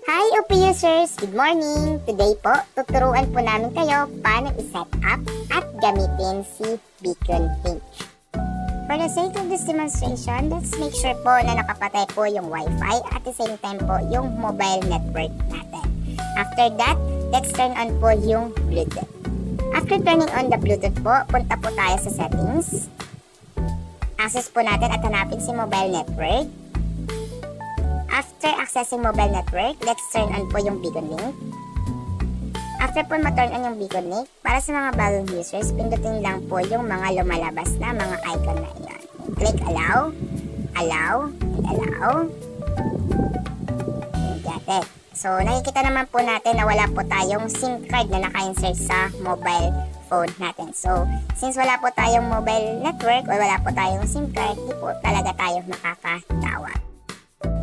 Hi OP users! Good morning! Today po, tuturuan po namin kayo paano i-set up at gamitin si Beacon Link. For the sake of this demonstration, let's make sure po na nakapatay po yung Wi-Fi at the same time po yung mobile network natin. After that, let's turn on po yung Bluetooth. After turning on the Bluetooth po, punta po tayo sa settings. Access po natin at hanapin si mobile network. After accessing mobile network, let's turn on po yung Beacon Link. After po ma-turn on yung Beacon Link, para sa mga bagong users, pindutin lang po yung mga lumalabas na mga icon na iyon. Click allow, allow, and allow. Got it. So, nakikita naman po natin na wala po tayong SIM card na naka-insert sa mobile phone natin. So, since wala po tayong mobile network o wala po tayong SIM card, di po talaga tayo makakatawag.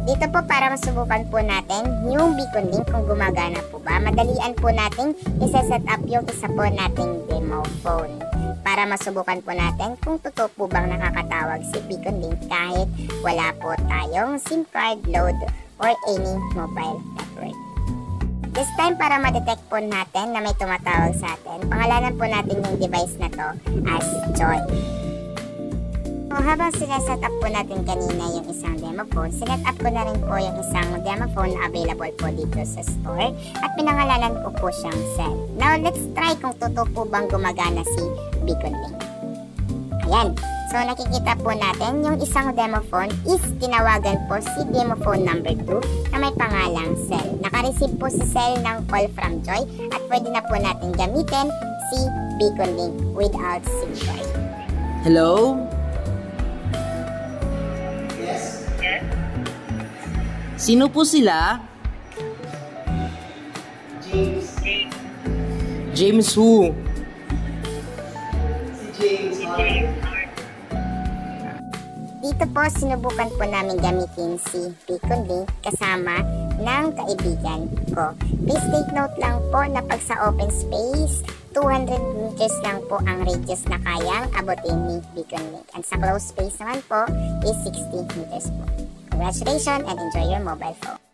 Dito po para masubukan po natin yung Beacon Link kung gumagana po ba. Madalian po natin isa-set up yung isa po nating demo phone. Para masubukan po natin kung totoo po bang nakakatawag si Beacon Link kahit wala po tayong SIM card load or any mobile network. This time para ma-detect po natin na may tumatawag sa atin, pangalanan po natin yung device na to as Joy. So, habang sineset up po natin kanina yung isang demo phone, sinet up ko na rin po yung isang demo phone na available po dito sa store at pinangalanan ko po siyang Cell. Now, let's try kung totoo po bang gumagana si Beacon Link. Ayan. So, nakikita po natin yung isang demo phone is tinawagan po si demo phone number 2 na may pangalang Cell. Naka-receive po si Cell ng call from Joy at pwede na po natin gamitin si Beacon Link without SIM card. Hello? Sino po sila? James. James who? Si James. Dito po, sinubukan po namin gamitin si Beacon Link kasama ng kaibigan ko. Please take note lang po na pag sa open space, 200 meters lang po ang radius na kayang abutin ni Beacon Link. And sa closed space naman po is 60 meters po. Congratulations and enjoy your mobile phone.